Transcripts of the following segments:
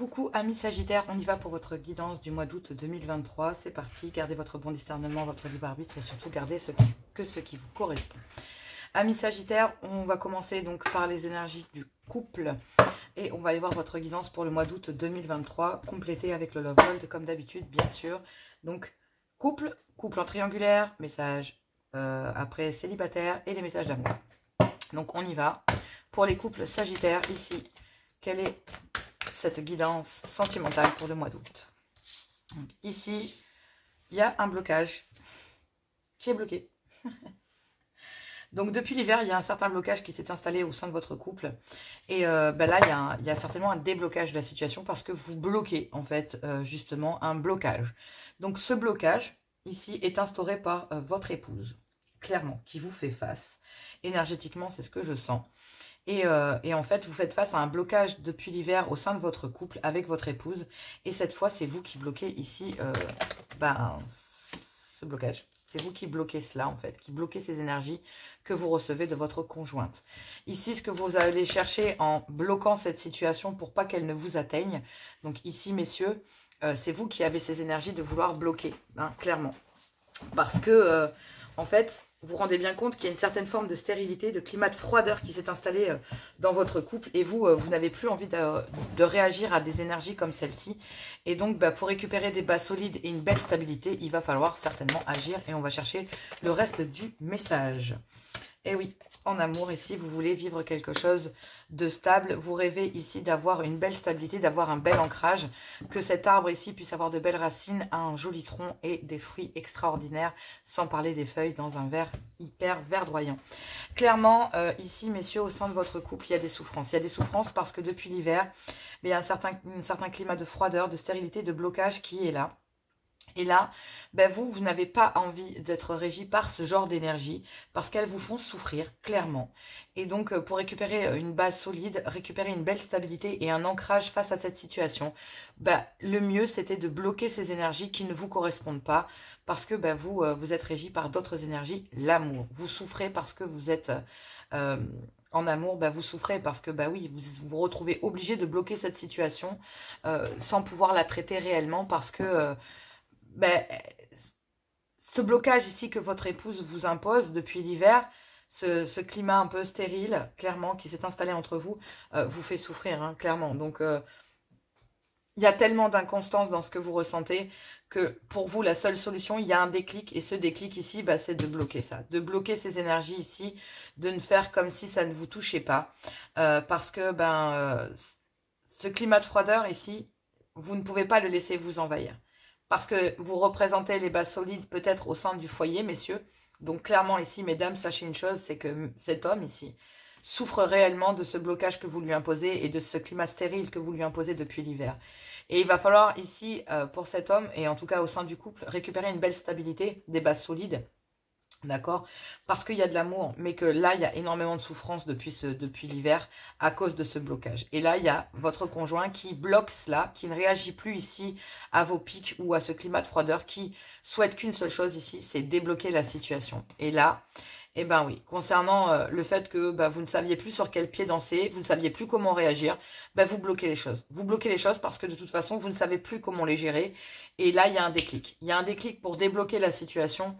Coucou amis Sagittaires, on y va pour votre guidance du mois d'août 2023. C'est parti, gardez votre bon discernement, votre libre arbitre et surtout gardez ce qui vous correspond. Amis Sagittaires, on va commencer donc par les énergies du couple et on va aller voir votre guidance pour le mois d'août 2023, complétée avec le Love Gold comme d'habitude, bien sûr. Donc couple en triangulaire, message après célibataire et les messages d'amour. Donc on y va. Pour les couples Sagittaires, ici, quelle est cette guidance sentimentale pour le mois d'août? Ici, il y a un blocage qui est bloqué. Donc depuis l'hiver, il y a un certain blocage qui s'est installé au sein de votre couple. Et là, il y a certainement un déblocage de la situation parce que vous bloquez en fait justement un blocage. Donc ce blocage ici est instauré par votre épouse, clairement, qui vous fait face. Énergétiquement, c'est ce que je sens. Et en fait, vous faites face à un blocage depuis l'hiver au sein de votre couple avec votre épouse. Et cette fois, c'est vous qui bloquez ici ce blocage. C'est vous qui bloquez cela, en fait, qui bloquez ces énergies que vous recevez de votre conjointe. Ici, ce que vous allez chercher en bloquant cette situation pour pas qu'elle ne vous atteigne. Donc ici, messieurs, c'est vous qui avez ces énergies de vouloir bloquer, hein, clairement. Parce que, en fait, vous vous rendez bien compte qu'il y a une certaine forme de stérilité, de climat de froideur qui s'est installé dans votre couple. Et vous, vous n'avez plus envie de réagir à des énergies comme celle-ci. Et donc, pour récupérer des bases solides et une belle stabilité, il va falloir certainement agir. Et on va chercher le reste du message. Et oui, en amour, ici, vous voulez vivre quelque chose de stable. Vous rêvez ici d'avoir une belle stabilité, d'avoir un bel ancrage. Que cet arbre ici puisse avoir de belles racines, un joli tronc et des fruits extraordinaires. Sans parler des feuilles dans un verre hyper verdoyant. Clairement, ici, messieurs, au sein de votre couple, il y a des souffrances. Il y a des souffrances parce que depuis l'hiver, il y a un certain climat de froideur, de stérilité, de blocage qui est là. Et là, vous n'avez pas envie d'être régi par ce genre d'énergie parce qu'elles vous font souffrir, clairement. Et donc, pour récupérer une base solide, récupérer une belle stabilité et un ancrage face à cette situation, le mieux, c'était de bloquer ces énergies qui ne vous correspondent pas parce que vous êtes régi par d'autres énergies, l'amour. Vous souffrez parce que vous êtes... en amour, vous souffrez parce que oui, vous vous retrouvez obligé de bloquer cette situation sans pouvoir la traiter réellement parce que... ce blocage ici que votre épouse vous impose depuis l'hiver, ce climat un peu stérile, clairement, qui s'est installé entre vous, vous fait souffrir, hein, clairement. Donc, il y a tellement d'inconstance dans ce que vous ressentez que pour vous, la seule solution, il y a un déclic. Et ce déclic ici, c'est de bloquer ça. De bloquer ces énergies ici, de ne faire comme si ça ne vous touchait pas. Parce que ce climat de froideur ici, vous ne pouvez pas le laisser vous envahir. Parce que vous représentez les bases solides peut-être au sein du foyer, messieurs. Donc clairement ici, mesdames, sachez une chose, c'est que cet homme ici souffre réellement de ce blocage que vous lui imposez et de ce climat stérile que vous lui imposez depuis l'hiver. Et il va falloir ici, pour cet homme, et en tout cas au sein du couple, récupérer une belle stabilité, des bases solides. D'accord? Parce qu'il y a de l'amour, mais que là, il y a énormément de souffrance depuis l'hiver à cause de ce blocage. Et là, il y a votre conjoint qui bloque cela, qui ne réagit plus ici à vos pics ou à ce climat de froideur, qui souhaite qu'une seule chose ici, c'est débloquer la situation. Et là, eh ben oui, concernant le fait que vous ne saviez plus sur quel pied danser, vous ne saviez plus comment réagir, vous bloquez les choses. Vous bloquez les choses parce que de toute façon, vous ne savez plus comment les gérer. Et là, il y a un déclic. Il y a un déclic pour débloquer la situation.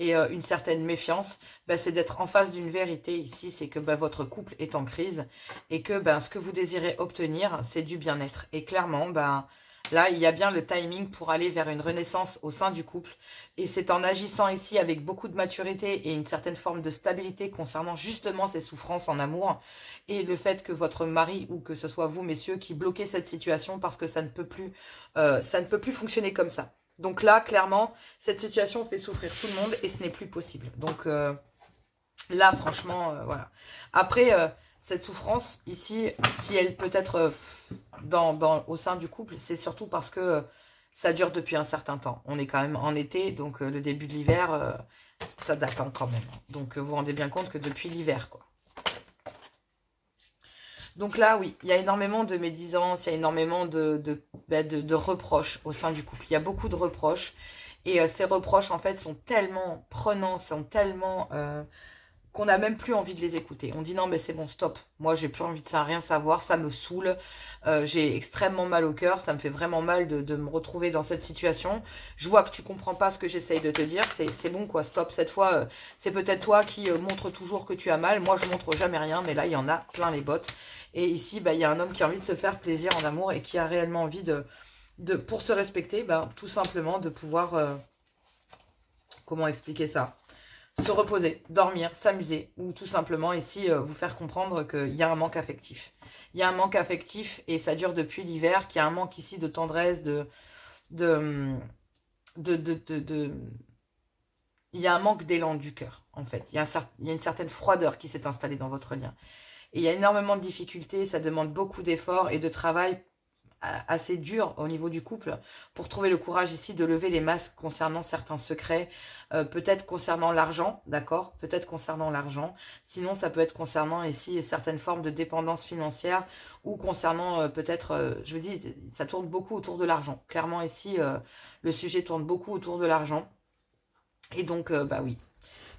Et une certaine méfiance, c'est d'être en face d'une vérité ici, c'est que votre couple est en crise et que ce que vous désirez obtenir, c'est du bien-être. Et clairement, là, il y a bien le timing pour aller vers une renaissance au sein du couple. Et c'est en agissant ici avec beaucoup de maturité et une certaine forme de stabilité concernant justement ces souffrances en amour et le fait que votre mari ou que ce soit vous, messieurs, qui bloquez cette situation parce que ça ne peut plus fonctionner comme ça. Donc là, clairement, cette situation fait souffrir tout le monde et ce n'est plus possible. Donc là, franchement, voilà. Après, cette souffrance, ici, si elle peut être au sein du couple, c'est surtout parce que ça dure depuis un certain temps. On est quand même en été, donc le début de l'hiver, ça date quand même. Donc vous vous rendez bien compte que depuis l'hiver, quoi. Donc là, oui, il y a énormément de médisance, il y a énormément de reproches au sein du couple. Il y a beaucoup de reproches. Et ces reproches, en fait, sont tellement prenants, sont tellement qu'on n'a même plus envie de les écouter. On dit non mais c'est bon, stop, moi j'ai plus envie de ça, rien savoir, ça me saoule, j'ai extrêmement mal au cœur, ça me fait vraiment mal de me retrouver dans cette situation. Je vois que tu comprends pas ce que j'essaye de te dire, c'est bon quoi, stop, cette fois c'est peut-être toi qui montre toujours que tu as mal, moi je montre jamais rien, mais là il y en a plein les bottes. Et ici bah, il y a un homme qui a envie de se faire plaisir en amour et qui a réellement envie pour se respecter, bah, tout simplement de pouvoir, comment expliquer ça, se reposer, dormir, s'amuser, ou tout simplement ici vous faire comprendre qu'il y a un manque affectif. Il y a un manque affectif et ça dure depuis l'hiver, qu'il y a un manque ici de tendresse, il y a un manque d'élan du cœur, en fait. Il y a une certaine froideur qui s'est installée dans votre lien. Et il y a énormément de difficultés, ça demande beaucoup d'efforts et de travail assez dur au niveau du couple pour trouver le courage ici de lever les masques concernant certains secrets, peut-être concernant l'argent, d'accord, peut-être concernant l'argent, sinon ça peut être concernant ici certaines formes de dépendance financière ou concernant peut-être, je vous dis, ça tourne beaucoup autour de l'argent, clairement ici le sujet tourne beaucoup autour de l'argent et donc bah oui.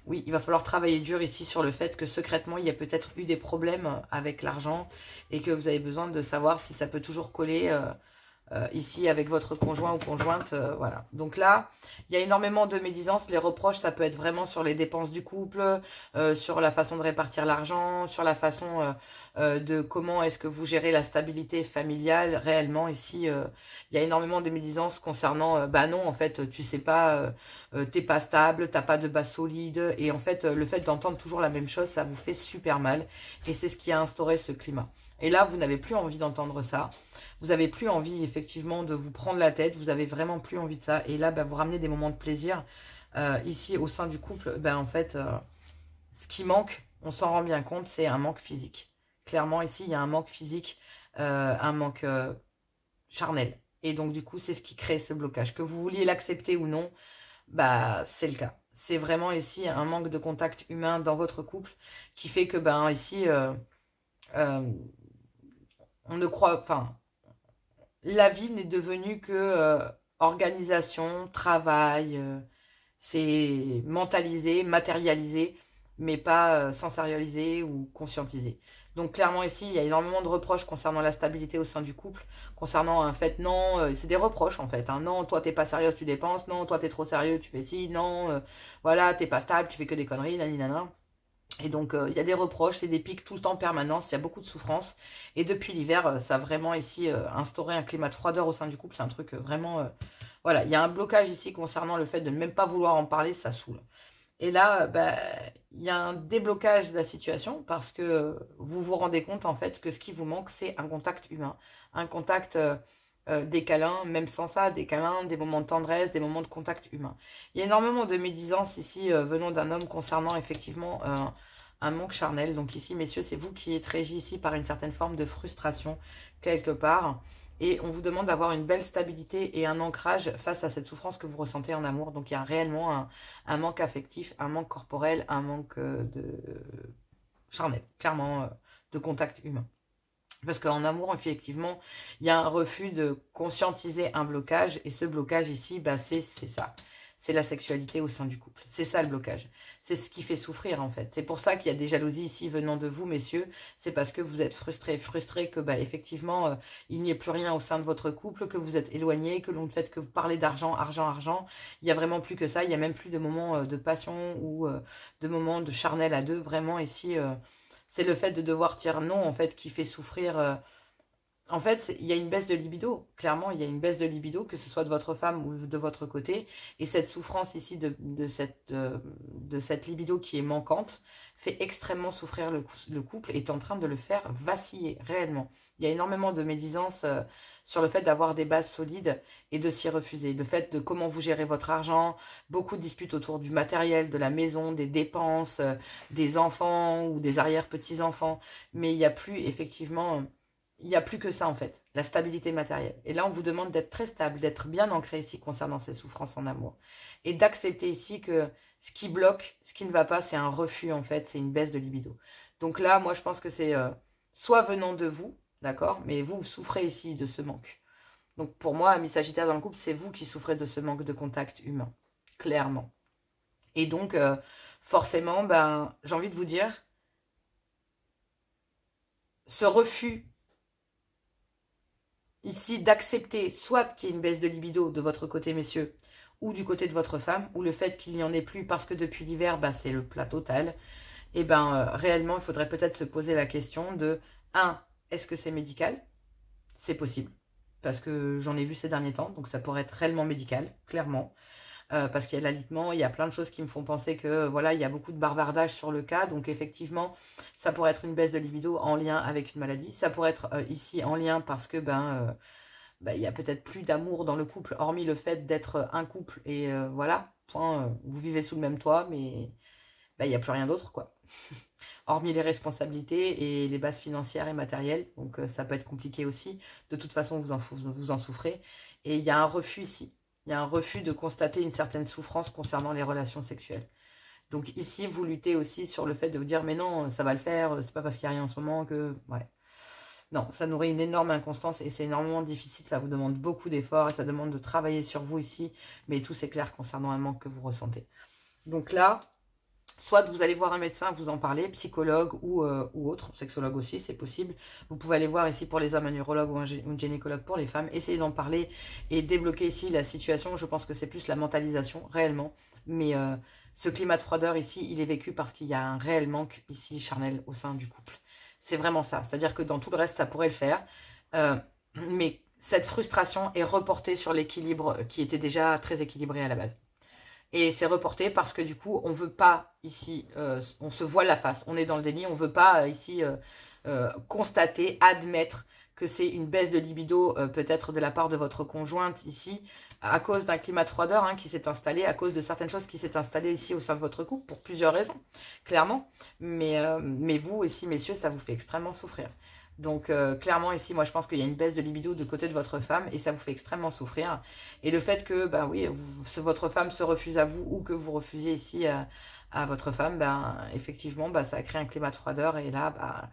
Oui, il va falloir travailler dur ici sur le fait que secrètement, il y a peut-être eu des problèmes avec l'argent et que vous avez besoin de savoir si ça peut toujours coller ici avec votre conjoint ou conjointe. Voilà. Donc là, il y a énormément de médisance. Les reproches, ça peut être vraiment sur les dépenses du couple, sur la façon de répartir l'argent, sur la façon de comment est-ce que vous gérez la stabilité familiale réellement. Ici, il y a énormément de médisance concernant, bah non, en fait, tu sais pas, t'es pas stable, t'as pas de base solide. Et en fait, le fait d'entendre toujours la même chose, ça vous fait super mal. Et c'est ce qui a instauré ce climat. Et là, vous n'avez plus envie d'entendre ça. Vous n'avez plus envie, effectivement, de vous prendre la tête. Vous avez vraiment plus envie de ça. Et là, bah, vous ramenez des moments de plaisir. Ici, au sein du couple, ben, en fait, ce qui manque, on s'en rend bien compte, c'est un manque physique. Clairement, ici, il y a un manque physique, un manque charnel. Et donc, du coup, c'est ce qui crée ce blocage. Que vous vouliez l'accepter ou non, bah, c'est le cas. C'est vraiment ici un manque de contact humain dans votre couple qui fait que, ben, ici... on ne croit, enfin, la vie n'est devenue que organisation, travail, c'est mentalisé, matérialisé, mais pas sensorialisé ou conscientisé. Donc clairement ici, il y a énormément de reproches concernant la stabilité au sein du couple, concernant un fait non, c'est des reproches en fait. Hein, non, toi t'es pas sérieuse, tu dépenses, non, toi t'es trop sérieux, tu fais ci, non, voilà, t'es pas stable, tu fais que des conneries, nanana. Et donc, il y a des reproches, c'est des pics tout le temps en permanence, il y a beaucoup de souffrance. Et depuis l'hiver, ça a vraiment ici instauré un climat de froideur au sein du couple. C'est un truc vraiment... voilà, il y a un blocage ici concernant le fait de ne même pas vouloir en parler, ça saoule. Et là, bah, il y a un déblocage de la situation parce que vous vous rendez compte en fait que ce qui vous manque, c'est un contact humain. Un contact... des câlins, même sans ça, des câlins, des moments de tendresse, des moments de contact humain. Il y a énormément de médisance ici venant d'un homme concernant effectivement un manque charnel. Donc ici, messieurs, c'est vous qui êtes régis ici par une certaine forme de frustration quelque part. Et on vous demande d'avoir une belle stabilité et un ancrage face à cette souffrance que vous ressentez en amour. Donc il y a réellement un manque affectif, un manque corporel, un manque de charnel, clairement de contact humain. Parce qu'en amour, effectivement, il y a un refus de conscientiser un blocage. Et ce blocage ici, bah, c'est ça. C'est la sexualité au sein du couple. C'est ça le blocage. C'est ce qui fait souffrir en fait. C'est pour ça qu'il y a des jalousies ici venant de vous, messieurs. C'est parce que vous êtes frustrés que bah, effectivement, il n'y ait plus rien au sein de votre couple, que vous êtes éloignés, que l'on ne fait que vous parlez d'argent, argent, argent. Il n'y a vraiment plus que ça. Il n'y a même plus de moments de passion ou de moments de charnel à deux. Vraiment ici... c'est le fait de devoir dire non, en fait, qui fait souffrir. En fait, il y a une baisse de libido. Clairement, il y a une baisse de libido, que ce soit de votre femme ou de votre côté. Et cette souffrance ici de cette libido qui est manquante fait extrêmement souffrir le couple et est en train de le faire vaciller réellement. Il y a énormément de médisance sur le fait d'avoir des bases solides et de s'y refuser. Le fait de comment vous gérez votre argent, beaucoup de disputes autour du matériel, de la maison, des dépenses, des enfants ou des arrière-petits-enfants. Mais il n'y a plus effectivement... il n'y a plus que ça en fait, la stabilité matérielle. Et là, on vous demande d'être très stable, d'être bien ancré ici concernant ces souffrances en amour. Et d'accepter ici que ce qui bloque, ce qui ne va pas, c'est un refus en fait, c'est une baisse de libido. Donc là, moi, je pense que c'est soit venant de vous, d'accord, mais vous souffrez ici de ce manque. Donc pour moi, ami Sagittaire dans le couple, c'est vous qui souffrez de ce manque de contact humain, clairement. Et donc, forcément, ben, j'ai envie de vous dire, ce refus ici d'accepter soit qu'il y ait une baisse de libido de votre côté, messieurs, ou du côté de votre femme, ou le fait qu'il n'y en ait plus parce que depuis l'hiver, ben, c'est le plat total, et ben réellement, il faudrait peut-être se poser la question de, est-ce que c'est médical? C'est possible, parce que j'en ai vu ces derniers temps, donc ça pourrait être réellement médical, clairement. Parce qu'il y a l'alitement, il y a plein de choses qui me font penser que voilà, il y a beaucoup de bavardage sur le cas, donc effectivement, ça pourrait être une baisse de libido en lien avec une maladie, ça pourrait être ici en lien parce que il y a peut-être plus d'amour dans le couple, hormis le fait d'être un couple, et voilà, point, vous vivez sous le même toit, mais il n'y a plus rien d'autre, quoi. Hormis les responsabilités et les bases financières et matérielles, donc ça peut être compliqué aussi, de toute façon vous en souffrez, et il y a un refus ici. Il y a un refus de constater une certaine souffrance concernant les relations sexuelles. Donc ici, vous luttez aussi sur le fait de vous dire « mais non, ça va le faire, c'est pas parce qu'il n'y a rien en ce moment que... » Ouais. Non, ça nourrit une énorme inconstance et c'est énormément difficile, ça vous demande beaucoup d'efforts et ça demande de travailler sur vous ici, mais tout c'est clair concernant un manque que vous ressentez. Donc là, soit vous allez voir un médecin, vous en parlez, psychologue ou autre, sexologue aussi, c'est possible. Vous pouvez aller voir ici pour les hommes un urologue ou une gynécologue pour les femmes. Essayez d'en parler et débloquer ici la situation. Je pense que c'est plus la mentalisation, réellement. Mais ce climat de froideur ici, il est vécu parce qu'il y a un réel manque ici charnel au sein du couple. C'est vraiment ça. C'est-à-dire que dans tout le reste, ça pourrait le faire. Mais cette frustration est reportée sur l'équilibre qui était déjà très équilibré à la base. Et c'est reporté parce que du coup, on ne veut pas ici, on se voile la face, on est dans le déni, on ne veut pas ici constater, admettre que c'est une baisse de libido peut-être de la part de votre conjointe ici, à cause d'un climat de froideur qui s'est installé, à cause de certaines choses qui s'est installées ici au sein de votre couple, pour plusieurs raisons, clairement. Mais vous, ici, messieurs, ça vous fait extrêmement souffrir. Donc clairement ici, moi je pense qu'il y a une baisse de libido de côté de votre femme et ça vous fait extrêmement souffrir. Et le fait que oui, votre femme se refuse à vous ou que vous refusiez ici à votre femme, effectivement, ça a créé un climat de froideur et là,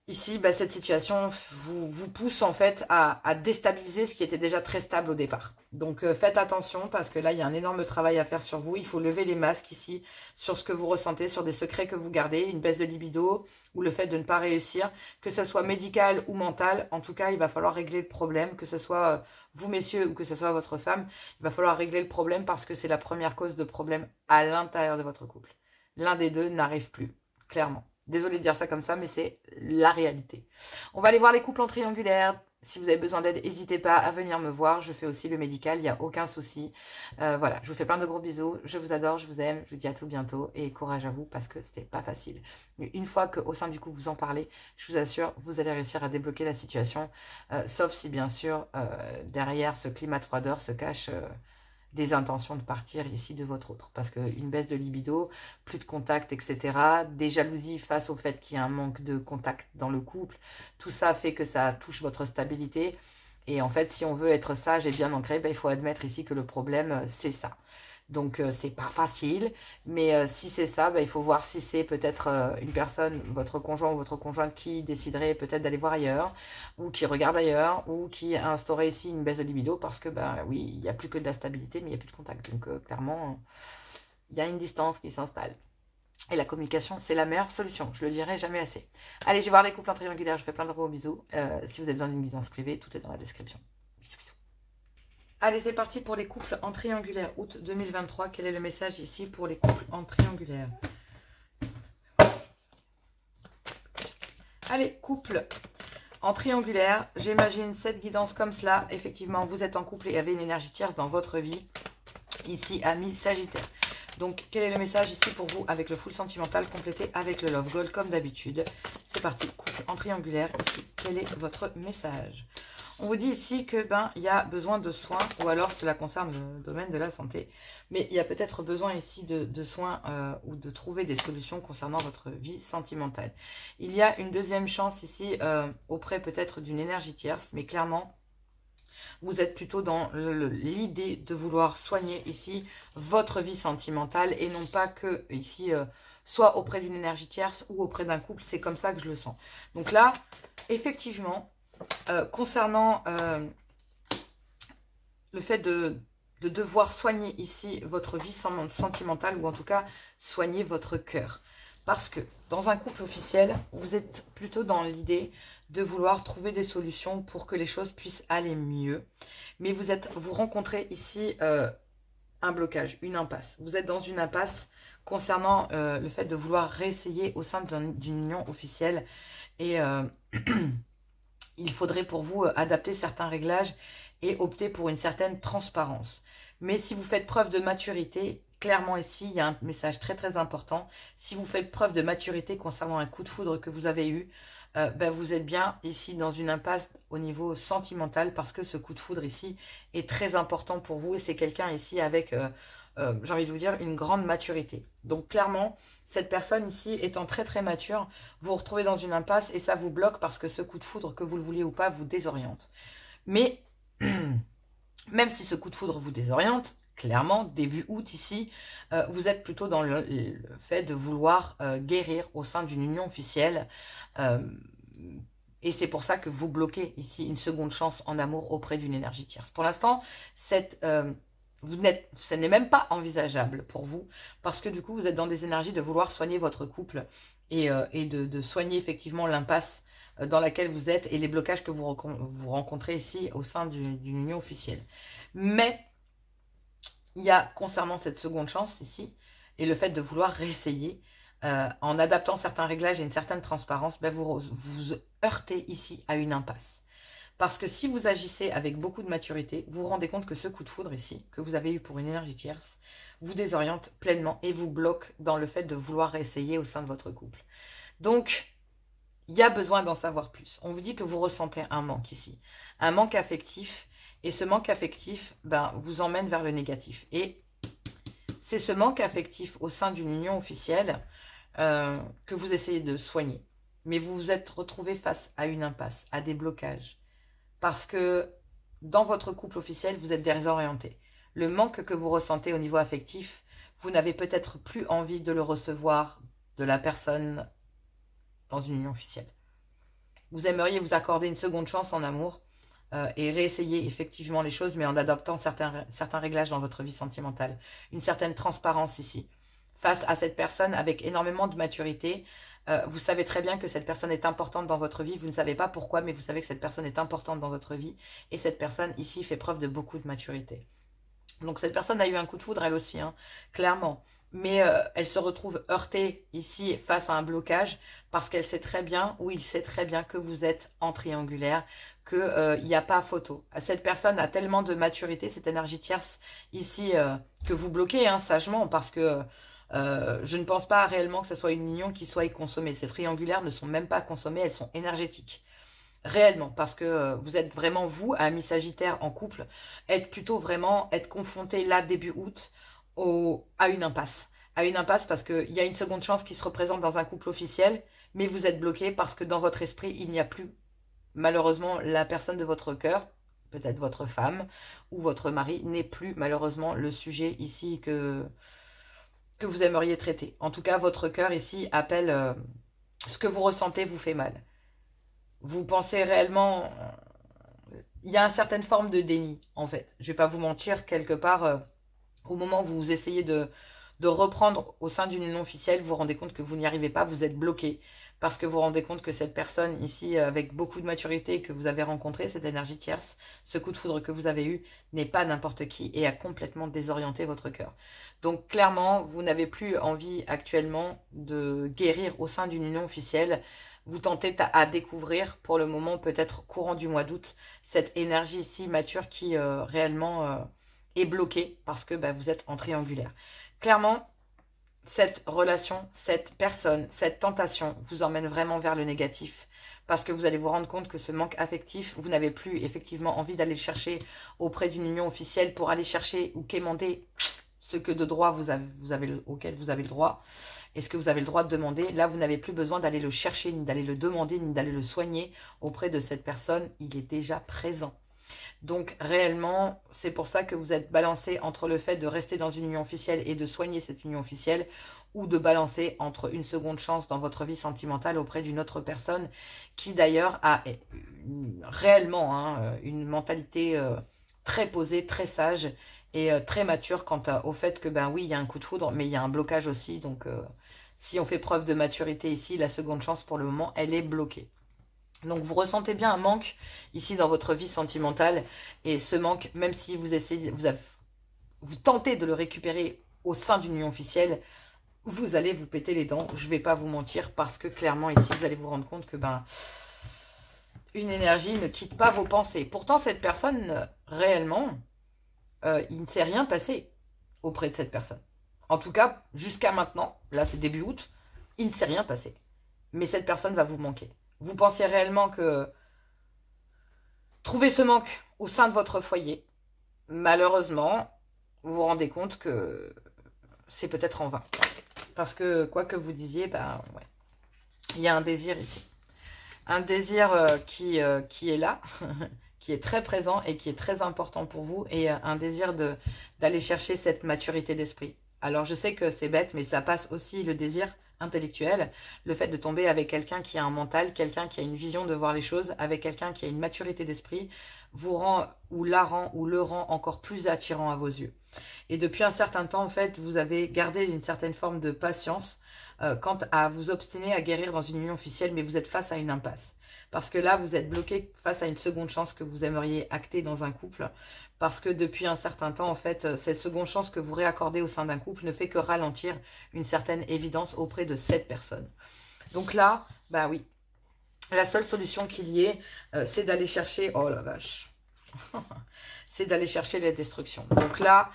ici, cette situation vous pousse en fait à déstabiliser ce qui était déjà très stable au départ. Donc faites attention parce que là, il y a un énorme travail à faire sur vous. Il faut lever les masques ici sur ce que vous ressentez, sur des secrets que vous gardez, une baisse de libido ou le fait de ne pas réussir, que ce soit médical ou mental. En tout cas, il va falloir régler le problème, que ce soit vous messieurs ou que ce soit votre femme. Il va falloir régler le problème parce que c'est la première cause de problème à l'intérieur de votre couple. L'un des deux n'arrive plus, clairement. Désolée de dire ça comme ça, mais c'est la réalité. On va aller voir les couples en triangulaire. Si vous avez besoin d'aide, n'hésitez pas à venir me voir. Je fais aussi le médical, il n'y a aucun souci. Voilà, je vous fais plein de gros bisous. Je vous adore, je vous aime. Je vous dis à tout bientôt et courage à vous parce que c'était pas facile. Mais une fois qu'au sein du couple vous en parlez, je vous assure, vous allez réussir à débloquer la situation. Sauf si bien sûr, derrière ce climat de froideur se cache... des intentions de partir ici de votre autre. Parce qu'une baisse de libido, plus de contact, etc., des jalousies face au fait qu'il y a un manque de contact dans le couple, tout ça fait que ça touche votre stabilité. Et en fait, si on veut être sage et bien ancré, il faut admettre ici que le problème, c'est ça. Donc, c'est pas facile, mais si c'est ça, il faut voir si c'est peut-être une personne, votre conjoint ou votre conjointe, qui déciderait peut-être d'aller voir ailleurs, ou qui regarde ailleurs, ou qui a instauré ici une baisse de libido, parce que, oui, il n'y a plus que de la stabilité, mais il n'y a plus de contact. Donc, clairement, il y a une distance qui s'installe. Et la communication, c'est la meilleure solution. Je le dirai jamais assez. Allez, je vais voir les couples en triangulaire. Je fais plein de gros bisous. Si vous avez besoin d'une guidance privée, tout est dans la description. Bisous, bisous. Allez, c'est parti pour les couples en triangulaire, août 2023. Quel est le message ici pour les couples en triangulaire? Allez, couple en triangulaire. J'imagine cette guidance comme cela. Effectivement, vous êtes en couple et avez une énergie tierce dans votre vie. Ici, ami Sagittaire. Donc, quel est le message ici pour vous avec le full sentimental complété avec le Love Gold comme d'habitude? C'est parti, couple en triangulaire. Ici, quel est votre message? On vous dit ici que il y a besoin de soins, ou alors cela concerne le domaine de la santé, mais il y a peut-être besoin ici de soins ou de trouver des solutions concernant votre vie sentimentale. Il y a une deuxième chance ici auprès peut-être d'une énergie tierce, mais clairement, vous êtes plutôt dans l'idée de vouloir soigner ici votre vie sentimentale et non pas que ici, soit auprès d'une énergie tierce ou auprès d'un couple. C'est comme ça que je le sens. Donc là, effectivement, concernant le fait de de devoir soigner ici votre vie sentimentale, ou en tout cas soigner votre cœur. Parce que dans un couple officiel, vous êtes plutôt dans l'idée de vouloir trouver des solutions pour que les choses puissent aller mieux. Mais vous rencontrez ici un blocage, une impasse. Vous êtes dans une impasse concernant le fait de vouloir réessayer au sein d'une union officielle. Et il faudrait pour vous adapter certains réglages et opter pour une certaine transparence. Mais si vous faites preuve de maturité, clairement ici, il y a un message très très important. Si vous faites preuve de maturité concernant un coup de foudre que vous avez eu, vous êtes bien ici dans une impasse au niveau sentimental, parce que ce coup de foudre ici est très important pour vous et c'est quelqu'un ici avec, j'ai envie de vous dire, une grande maturité. Donc clairement, cette personne ici étant très très mature, vous vous retrouvez dans une impasse et ça vous bloque parce que ce coup de foudre, que vous le vouliez ou pas, vous désoriente. Mais même si ce coup de foudre vous désoriente, clairement, début août ici, vous êtes plutôt dans le fait de vouloir guérir au sein d'une union officielle. Et c'est pour ça que vous bloquez ici une seconde chance en amour auprès d'une énergie tierce. Pour l'instant, ce n'est même pas envisageable pour vous, parce que du coup, vous êtes dans des énergies de vouloir soigner votre couple et de soigner effectivement l'impasse dans laquelle vous êtes et les blocages que vous rencontrez ici au sein d'une union officielle. Mais il y a, concernant cette seconde chance ici, et le fait de vouloir réessayer, en adaptant certains réglages et une certaine transparence, vous vous heurtez ici à une impasse. Parce que si vous agissez avec beaucoup de maturité, vous vous rendez compte que ce coup de foudre ici, que vous avez eu pour une énergie tierce, vous désoriente pleinement et vous bloque dans le fait de vouloir réessayer au sein de votre couple. Donc, il y a besoin d'en savoir plus. On vous dit que vous ressentez un manque ici, un manque affectif, et ce manque affectif vous emmène vers le négatif. Et c'est ce manque affectif au sein d'une union officielle que vous essayez de soigner. Mais vous vous êtes retrouvé face à une impasse, à des blocages. Parce que dans votre couple officiel, vous êtes désorienté. Le manque que vous ressentez au niveau affectif, vous n'avez peut-être plus envie de le recevoir de la personne dans une union officielle. Vous aimeriez vous accorder une seconde chance en amour et réessayer effectivement les choses, mais en adoptant certains réglages dans votre vie sentimentale. Une certaine transparence ici. Face à cette personne avec énormément de maturité, vous savez très bien que cette personne est importante dans votre vie. Vous ne savez pas pourquoi, mais vous savez que cette personne est importante dans votre vie. Et cette personne ici fait preuve de beaucoup de maturité. Donc cette personne a eu un coup de foudre elle aussi, hein, clairement. Mais elle se retrouve heurtée ici face à un blocage parce qu'elle sait très bien, ou il sait très bien que vous êtes en triangulaire, qu'il n'y a pas photo. Cette personne a tellement de maturité, cette énergie tierce ici, que vous bloquez sagement, parce que je ne pense pas réellement que ce soit une union qui soit consommée. Ces triangulaires ne sont même pas consommées, elles sont énergétiques. Réellement, parce que vous êtes vraiment, vous, à mi-sagittaire en couple, être confronté là, début août, à une impasse. À une impasse parce qu'il y a une seconde chance qui se représente dans un couple officiel, mais vous êtes bloqué parce que dans votre esprit, il n'y a plus, malheureusement, la personne de votre cœur, peut-être votre femme ou votre mari, n'est plus, malheureusement, le sujet ici que vous aimeriez traiter. En tout cas, votre cœur ici appelle ce que vous ressentez vous fait mal. Vous pensez réellement... Il y a une certaine forme de déni, en fait. Je ne vais pas vous mentir, quelque part, au moment où vous essayez de reprendre au sein d'une union officielle, vous vous rendez compte que vous n'y arrivez pas, vous êtes bloqué. Parce que vous vous rendez compte que cette personne ici, avec beaucoup de maturité que vous avez rencontrée, cette énergie tierce, ce coup de foudre que vous avez eu, n'est pas n'importe qui et a complètement désorienté votre cœur. Donc clairement, vous n'avez plus envie actuellement de guérir au sein d'une union officielle. Vous tentez à découvrir, pour le moment, peut-être courant du mois d'août, cette énergie ici mature qui réellement est bloquée parce que vous êtes en triangulaire. Clairement, cette relation, cette personne, cette tentation vous emmène vraiment vers le négatif, parce que vous allez vous rendre compte que ce manque affectif, vous n'avez plus effectivement envie d'aller le chercher auprès d'une union officielle pour aller chercher ou quémander ce que de droit auquel vous avez le droit, et ce que vous avez le droit de demander. Là, vous n'avez plus besoin d'aller le chercher, ni d'aller le demander, ni d'aller le soigner auprès de cette personne. Il est déjà présent. Donc réellement, c'est pour ça que vous êtes balancé entre le fait de rester dans une union officielle et de soigner cette union officielle, ou de balancer entre une seconde chance dans votre vie sentimentale auprès d'une autre personne qui d'ailleurs a réellement une mentalité très posé, très sage et très mature quant au fait que, ben oui, il y a un coup de foudre, mais il y a un blocage aussi. Donc, si on fait preuve de maturité ici, la seconde chance, pour le moment, elle est bloquée. Donc, vous ressentez bien un manque ici dans votre vie sentimentale. Et ce manque, même si vous essayez, vous tentez de le récupérer au sein d'une union officielle, vous allez vous péter les dents. Je ne vais pas vous mentir parce que clairement, ici, vous allez vous rendre compte que, ben, une énergie ne quitte pas vos pensées. Pourtant, cette personne, réellement, il ne s'est rien passé auprès de cette personne. En tout cas, jusqu'à maintenant, là c'est début août, il ne s'est rien passé. Mais cette personne va vous manquer. Vous pensiez réellement que trouver ce manque au sein de votre foyer, malheureusement, vous vous rendez compte que c'est peut-être en vain. Parce que, quoi que vous disiez, ben, ouais, il y a un désir ici. Un désir qui est là, qui est très présent et qui est très important pour vous, et un désir d'aller chercher cette maturité d'esprit. Alors je sais que c'est bête, mais ça passe aussi le désir intellectuel, le fait de tomber avec quelqu'un qui a un mental, quelqu'un qui a une vision de voir les choses, avec quelqu'un qui a une maturité d'esprit, vous rend ou la rend ou le rend encore plus attirant à vos yeux. Et depuis un certain temps, en fait, vous avez gardé une certaine forme de patience quant à vous obstiner à guérir dans une union officielle, mais vous êtes face à une impasse. Parce que là, vous êtes bloqué face à une seconde chance que vous aimeriez acter dans un couple. Parce que depuis un certain temps, en fait, cette seconde chance que vous réaccordez au sein d'un couple ne fait que ralentir une certaine évidence auprès de cette personne. Donc là, bah oui, la seule solution qu'il y ait, c'est d'aller chercher... Oh la vache. C'est d'aller chercher les destructions. Donc là,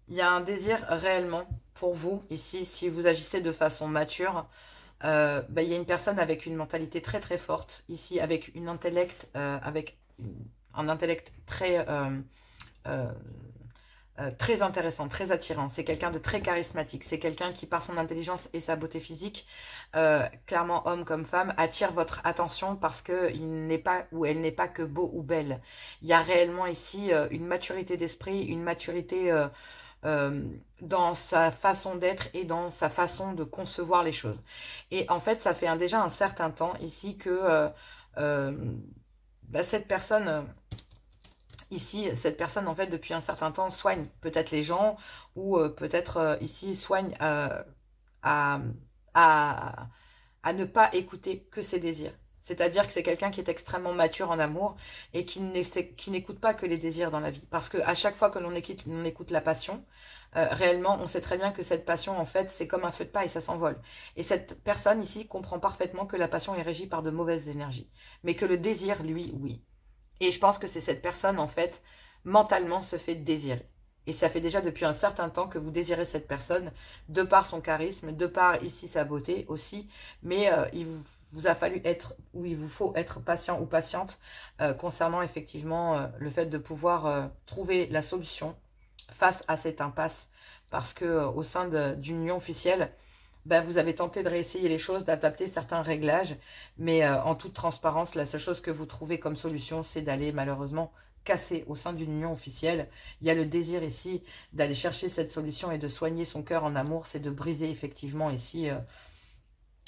il y a un désir réellement pour vous, ici, si vous agissez de façon mature. Il y a une personne avec une mentalité très très forte, ici, avec un intellect très... très intéressant, très attirant. C'est quelqu'un de très charismatique. C'est quelqu'un qui, par son intelligence et sa beauté physique, clairement homme comme femme, attire votre attention parce qu'il n'est pas ou elle n'est pas que beau ou belle. Il y a réellement ici une maturité d'esprit, une maturité dans sa façon d'être et dans sa façon de concevoir les choses. Et en fait, ça fait déjà un certain temps ici que cette personne... Ici, cette personne, en fait, depuis un certain temps, soigne peut-être les gens ou peut-être ici soigne à, à ne pas écouter que ses désirs. C'est-à-dire que c'est quelqu'un qui est extrêmement mature en amour et qui n'écoute pas que les désirs dans la vie. Parce qu'à chaque fois que l'on écoute la passion, réellement, on sait très bien que cette passion, en fait, c'est comme un feu de paille, ça s'envole. Et cette personne ici comprend parfaitement que la passion est régie par de mauvaises énergies. Mais que le désir, lui, oui. Et je pense que c'est cette personne, en fait, mentalement se fait désirer. Et ça fait déjà depuis un certain temps que vous désirez cette personne, de par son charisme, de par ici sa beauté aussi. Mais il vous a fallu être, ou il vous faut être patient ou patiente concernant effectivement le fait de pouvoir trouver la solution face à cette impasse. Parce que au sein d'une union officielle, vous avez tenté de réessayer les choses, d'adapter certains réglages, mais en toute transparence, la seule chose que vous trouvez comme solution, c'est d'aller malheureusement casser au sein d'une union officielle. Il y a le désir ici d'aller chercher cette solution et de soigner son cœur en amour, c'est de briser effectivement ici,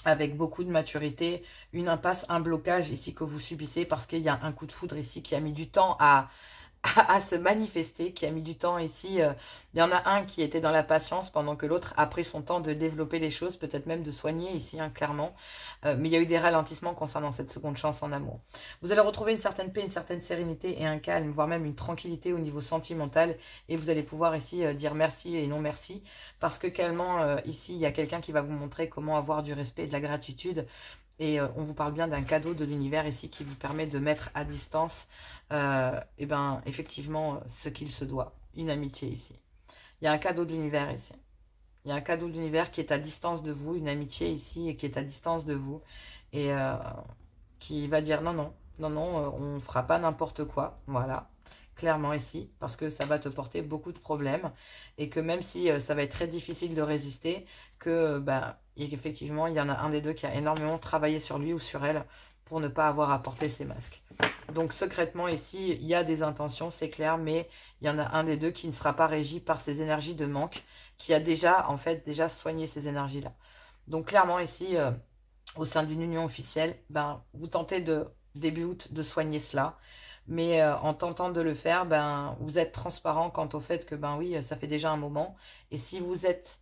avec beaucoup de maturité, une impasse, un blocage ici que vous subissez parce qu'il y a un coup de foudre ici qui a mis du temps à se manifester, qui a mis du temps ici. Il y en a un qui était dans la patience pendant que l'autre a pris son temps de développer les choses, peut-être même de soigner ici, clairement. Mais il y a eu des ralentissements concernant cette seconde chance en amour. Vous allez retrouver une certaine paix, une certaine sérénité et un calme, voire même une tranquillité au niveau sentimental. Et vous allez pouvoir ici dire merci et non merci. Parce que clairement, ici, il y a quelqu'un qui va vous montrer comment avoir du respect et de la gratitude. Et on vous parle bien d'un cadeau de l'univers ici qui vous permet de mettre à distance, effectivement, ce qu'il se doit. Une amitié ici. Il y a un cadeau de l'univers ici. Il y a un cadeau de l'univers qui est à distance de vous, une amitié ici et qui est à distance de vous. Et qui va dire non, non, non, non, on ne fera pas n'importe quoi. Voilà, clairement ici, parce que ça va te porter beaucoup de problèmes. Et que même si ça va être très difficile de résister, que et qu'effectivement, il y en a un des deux qui a énormément travaillé sur lui ou sur elle pour ne pas avoir à porter ces masques. Donc secrètement ici, il y a des intentions, c'est clair, mais il y en a un des deux qui ne sera pas régi par ces énergies de manque, qui a déjà, en fait, déjà soigné ces énergies-là. Donc clairement ici, au sein d'une union officielle, vous tentez de, début août, de soigner cela. Mais en tentant de le faire, ben, vous êtes transparent quant au fait que, ben oui, ça fait déjà un moment. Et si vous êtes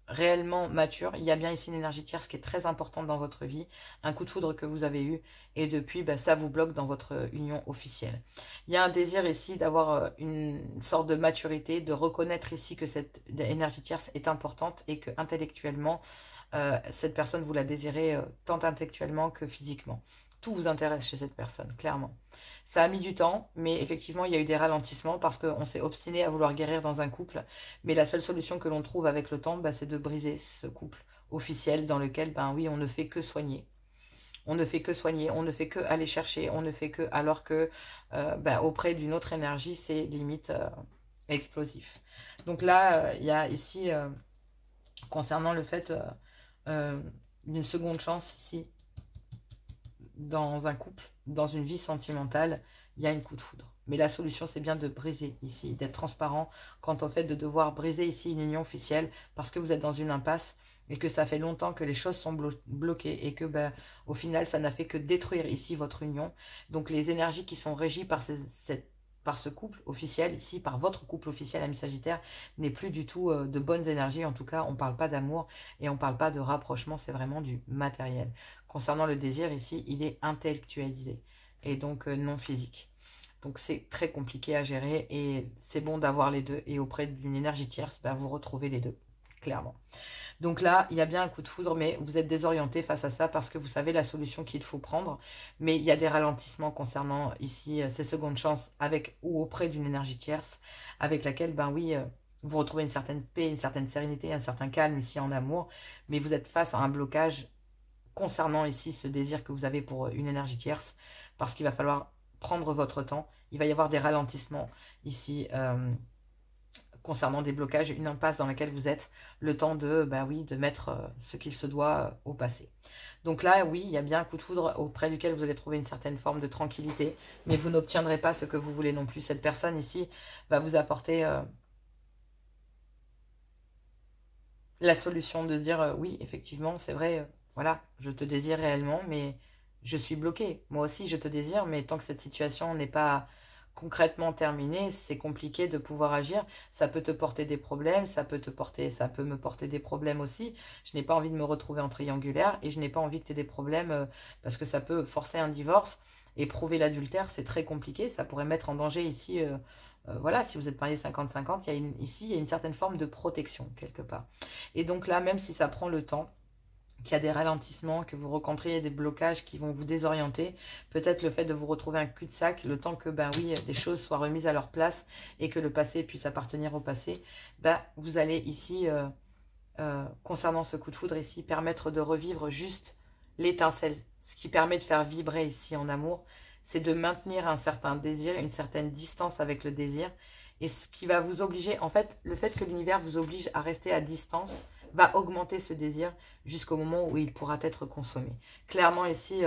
réellement mature, il y a bien ici une énergie tierce qui est très importante dans votre vie, un coup de foudre que vous avez eu, et depuis, ben, ça vous bloque dans votre union officielle. Il y a un désir ici d'avoir une sorte de maturité, de reconnaître ici que cette énergie tierce est importante et que intellectuellement, cette personne, vous la désirez tant intellectuellement que physiquement. Tout vous intéresse chez cette personne, clairement. Ça a mis du temps, mais effectivement, il y a eu des ralentissements parce qu'on s'est obstiné à vouloir guérir dans un couple. Mais la seule solution que l'on trouve avec le temps, bah, c'est de briser ce couple officiel dans lequel, ben oui, on ne fait que soigner. On ne fait que soigner, on ne fait que aller chercher, on ne fait que... Alors que ben, auprès d'une autre énergie, c'est limite explosif. Donc là, il y a ici, concernant le fait d'une seconde chance ici, dans un couple, dans une vie sentimentale, il y a une coup de foudre. Mais la solution, c'est bien de briser ici, d'être transparent quant au fait de devoir briser ici une union officielle parce que vous êtes dans une impasse et que ça fait longtemps que les choses sont bloquées et que, ben, au final, ça n'a fait que détruire ici votre union. Donc, les énergies qui sont régies par par ce couple officiel, ici, par votre couple officiel, ami Sagittaire, n'est plus du tout de bonnes énergies. En tout cas, on ne parle pas d'amour et on ne parle pas de rapprochement, c'est vraiment du matériel. Concernant le désir, ici, il est intellectualisé et donc non physique. Donc c'est très compliqué à gérer et c'est bon d'avoir les deux. Et auprès d'une énergie tierce, ben, vous retrouvez les deux, clairement. Donc là, il y a bien un coup de foudre, mais vous êtes désorienté face à ça parce que vous savez la solution qu'il faut prendre. Mais il y a des ralentissements concernant ici ces secondes chances avec ou auprès d'une énergie tierce avec laquelle, ben oui, vous retrouvez une certaine paix, une certaine sérénité, un certain calme ici en amour. Mais vous êtes face à un blocage concernant ici ce désir que vous avez pour une énergie tierce, parce qu'il va falloir prendre votre temps. Il va y avoir des ralentissements ici concernant des blocages, une impasse dans laquelle vous êtes, le temps de, bah oui, de mettre ce qu'il se doit au passé. Donc là, oui, il y a bien un coup de foudre auprès duquel vous allez trouver une certaine forme de tranquillité, mais vous n'obtiendrez pas ce que vous voulez non plus. Cette personne ici va vous apporter la solution de dire oui, effectivement, c'est vrai, voilà, je te désire réellement, mais je suis bloquée. Moi aussi, je te désire, mais tant que cette situation n'est pas concrètement terminée, c'est compliqué de pouvoir agir. Ça peut te porter des problèmes, ça peut me porter des problèmes aussi. Je n'ai pas envie de me retrouver en triangulaire et je n'ai pas envie que tu aies des problèmes parce que ça peut forcer un divorce et prouver l'adultère, c'est très compliqué. Ça pourrait mettre en danger ici... voilà, si vous êtes marié 50-50, ici, il y a une certaine forme de protection, quelque part. Et donc là, même si ça prend le temps, qu'il y a des ralentissements, que vous rencontriez des blocages qui vont vous désorienter, peut-être le fait de vous retrouver un cul-de-sac, le temps que, ben oui, les choses soient remises à leur place et que le passé puisse appartenir au passé, ben, vous allez ici, concernant ce coup de foudre ici, permettre de revivre juste l'étincelle. Ce qui permet de faire vibrer ici en amour, c'est de maintenir un certain désir, une certaine distance avec le désir. Et ce qui va vous obliger, en fait, le fait que l'univers vous oblige à rester à distance va augmenter ce désir jusqu'au moment où il pourra être consommé. Clairement ici,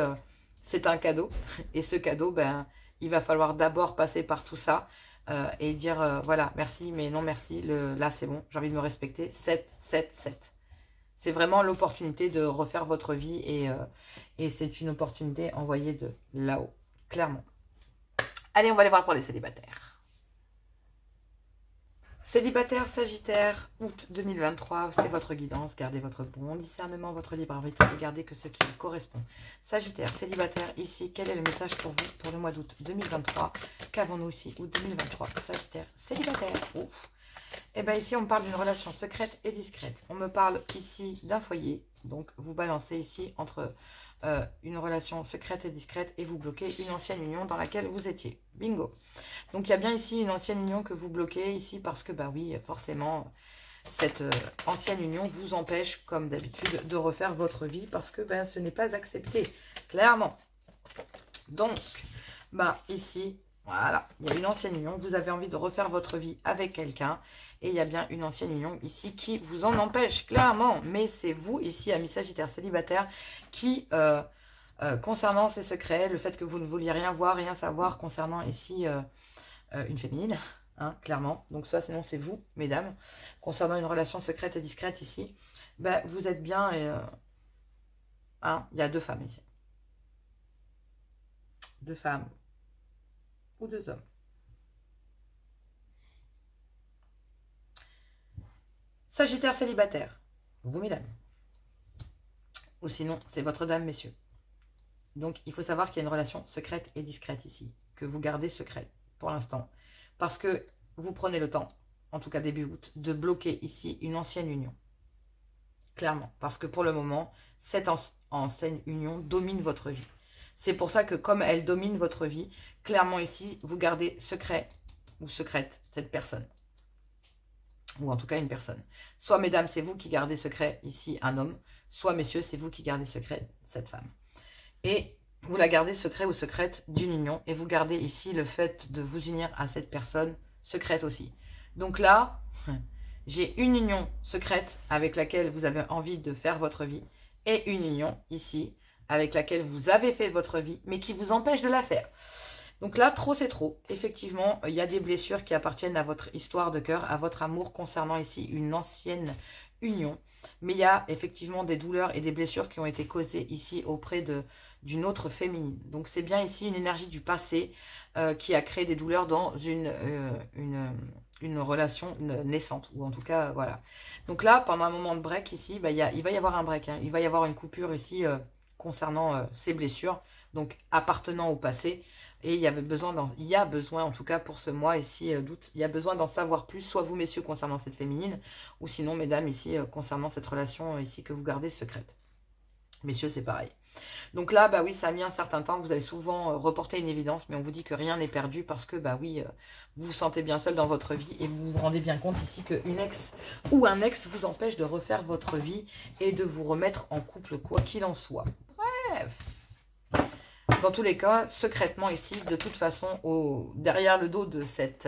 c'est un cadeau. Et ce cadeau, ben, il va falloir d'abord passer par tout ça et dire, voilà, merci, mais non merci, là c'est bon, j'ai envie de me respecter, 7, 7, 7. C'est vraiment l'opportunité de refaire votre vie et c'est une opportunité envoyée de là-haut, clairement. Allez, on va aller voir pour les célibataires. Célibataire, Sagittaire, août 2023, c'est votre guidance. Gardez votre bon discernement, votre libre arbitre et gardez que ce qui vous correspond. Sagittaire, célibataire, ici, quel est le message pour vous pour le mois d'août 2023? Qu'avons-nous ici, août 2023? Sagittaire, célibataire, ouf. Et bien ici, on me parle d'une relation secrète et discrète. On me parle ici d'un foyer. Donc, vous balancez ici entre une relation secrète et discrète et vous bloquez une ancienne union dans laquelle vous étiez. Bingo. Donc, il y a bien ici une ancienne union que vous bloquez ici parce que, bah oui, forcément, cette ancienne union vous empêche, comme d'habitude, de refaire votre vie parce que ben, ce n'est pas accepté, clairement. Donc, bah ici... Voilà, il y a une ancienne union, vous avez envie de refaire votre vie avec quelqu'un et il y a bien une ancienne union ici qui vous en empêche, clairement. Mais c'est vous ici, amis Sagittaire célibataire, qui, concernant ces secrets, le fait que vous ne vouliez rien voir, rien savoir concernant ici une féminine, hein, clairement. Donc ça, sinon c'est vous, mesdames. Concernant une relation secrète et discrète ici, ben, vous êtes bien... hein, il y a deux femmes ici. Deux femmes. ou 2 hommes. Sagittaire célibataire, vous mesdames. Ou sinon, c'est votre dame, messieurs. Donc, il faut savoir qu'il y a une relation secrète et discrète ici, que vous gardez secrète pour l'instant. Parce que vous prenez le temps, en tout cas début août, de bloquer ici une ancienne union. Clairement. Parce que pour le moment, cette ancienne union domine votre vie. C'est pour ça que comme elle domine votre vie, clairement ici, vous gardez secret ou secrète cette personne. Ou en tout cas une personne. Soit mesdames, c'est vous qui gardez secret ici un homme, soit messieurs, c'est vous qui gardez secret cette femme. Et vous la gardez secret ou secrète d'une union, et vous gardez ici le fait de vous unir à cette personne secrète aussi. Donc là, j'ai une union secrète avec laquelle vous avez envie de faire votre vie, et une union ici avec laquelle vous avez fait votre vie, mais qui vous empêche de la faire. Donc là, trop c'est trop. Effectivement, il y a des blessures qui appartiennent à votre histoire de cœur, à votre amour concernant ici une ancienne union. Mais il y a effectivement des douleurs et des blessures qui ont été causées ici auprès d'une autre féminine. Donc c'est bien ici une énergie du passé qui a créé des douleurs dans une relation naissante. Ou en tout cas, voilà. Donc là, pendant un moment de break ici, bah, il va y avoir un break. Hein. Il va y avoir une coupure ici concernant ces blessures, donc appartenant au passé. Et il y a besoin, en tout cas pour ce mois ici d'août, il y a besoin d'en savoir plus, soit vous messieurs concernant cette féminine, ou sinon mesdames ici concernant cette relation ici que vous gardez secrète. Messieurs, c'est pareil. Donc là, bah oui, ça a mis un certain temps, vous avez souvent reporté une évidence, mais on vous dit que rien n'est perdu parce que, bah oui, vous vous sentez bien seul dans votre vie et vous vous rendez bien compte ici qu'une ex ou un ex vous empêche de refaire votre vie et de vous remettre en couple, quoi qu'il en soit. Bref. Dans tous les cas, secrètement ici, de toute façon, derrière le dos de cette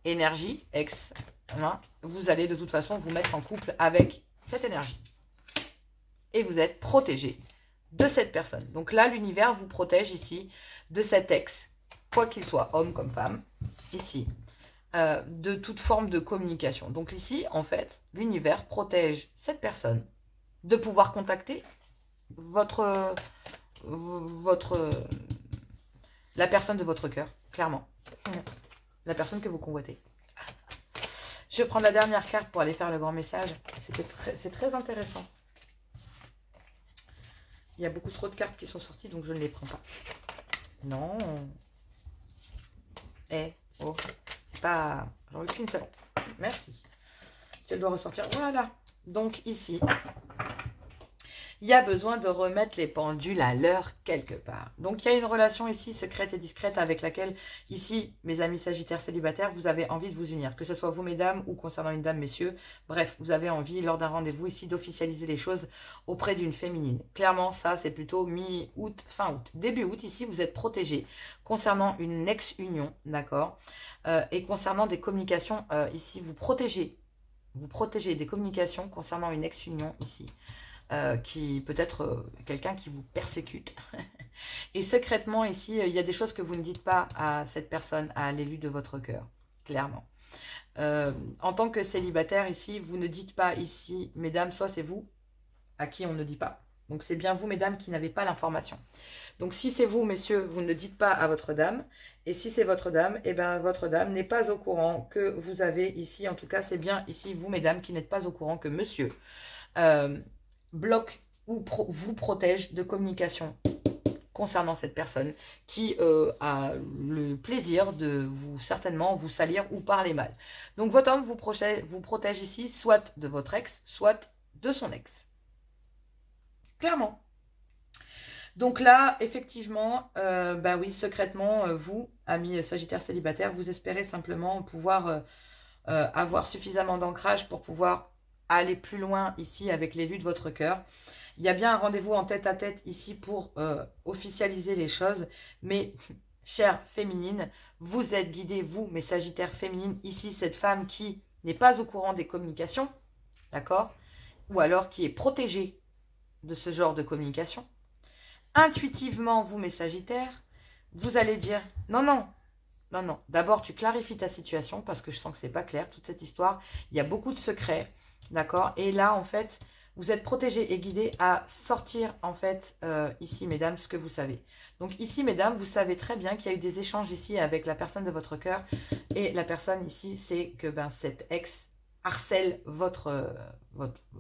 énergie, ex, hein, vous allez de toute façon vous mettre en couple avec cette énergie. Et vous êtes protégé de cette personne. Donc là, l'univers vous protège ici de cet ex, quoi qu'il soit, homme comme femme, ici, de toute forme de communication. Donc ici, en fait, l'univers protège cette personne de pouvoir contacter la personne de votre cœur, clairement. La personne que vous convoitez. Je vais prendre la dernière carte pour aller faire le grand message. C'est très intéressant. Il y a beaucoup trop de cartes qui sont sorties, donc je ne les prends pas. Non. Oh, c'est pas... J'en veux qu'une seule. Merci. Si elle doit ressortir, voilà. Donc ici... il y a besoin de remettre les pendules à l'heure quelque part. Donc, il y a une relation ici secrète et discrète avec laquelle, ici, mes amis sagittaires célibataires, vous avez envie de vous unir. Que ce soit vous, mesdames, ou concernant une dame, messieurs. Bref, vous avez envie, lors d'un rendez-vous ici, d'officialiser les choses auprès d'une féminine. Clairement, ça, c'est plutôt mi-août, fin août. Début août, ici, vous êtes protégés concernant une ex-union, d'accord, et concernant des communications, ici, vous protégez des communications concernant une ex-union, ici. Qui peut être quelqu'un qui vous persécute. Et secrètement, ici, il y a des choses que vous ne dites pas à cette personne, à l'élu de votre cœur, clairement. En tant que célibataire, ici, vous ne dites pas ici, mesdames, soit c'est vous à qui on ne dit pas. Donc, c'est bien vous, mesdames, qui n'avez pas l'information. Donc, si c'est vous, messieurs, vous ne dites pas à votre dame. Et si c'est votre dame, eh bien, votre dame n'est pas au courant que vous avez ici. En tout cas, c'est bien ici, vous, mesdames, qui n'êtes pas au courant que monsieur... bloque ou vous protège de communication concernant cette personne qui a le plaisir de certainement vous salir ou parler mal. Donc votre homme vous protège ici soit de votre ex, soit de son ex. Clairement. Donc là, effectivement, bah oui, secrètement, vous, amis sagittaires célibataires, vous espérez simplement pouvoir avoir suffisamment d'ancrage pour pouvoir aller plus loin ici avec l'élu de votre cœur. Il y a bien un rendez-vous en tête-à-tête ici pour officialiser les choses. Mais, chère féminine, vous êtes guidée, vous, mes sagittaires féminines, ici, cette femme qui n'est pas au courant des communications, d'accord? Ou alors qui est protégée de ce genre de communication. Intuitivement, vous, mes sagittaires, vous allez dire, non, non, non, non. D'abord, tu clarifies ta situation parce que je sens que c'est pas clair, toute cette histoire. Il y a beaucoup de secrets. D'accord? Et là, en fait, vous êtes protégé et guidé à sortir, en fait, ici, mesdames, ce que vous savez. Donc ici, mesdames, vous savez très bien qu'il y a eu des échanges ici avec la personne de votre cœur. Et la personne ici, c'est que cet ex harcèle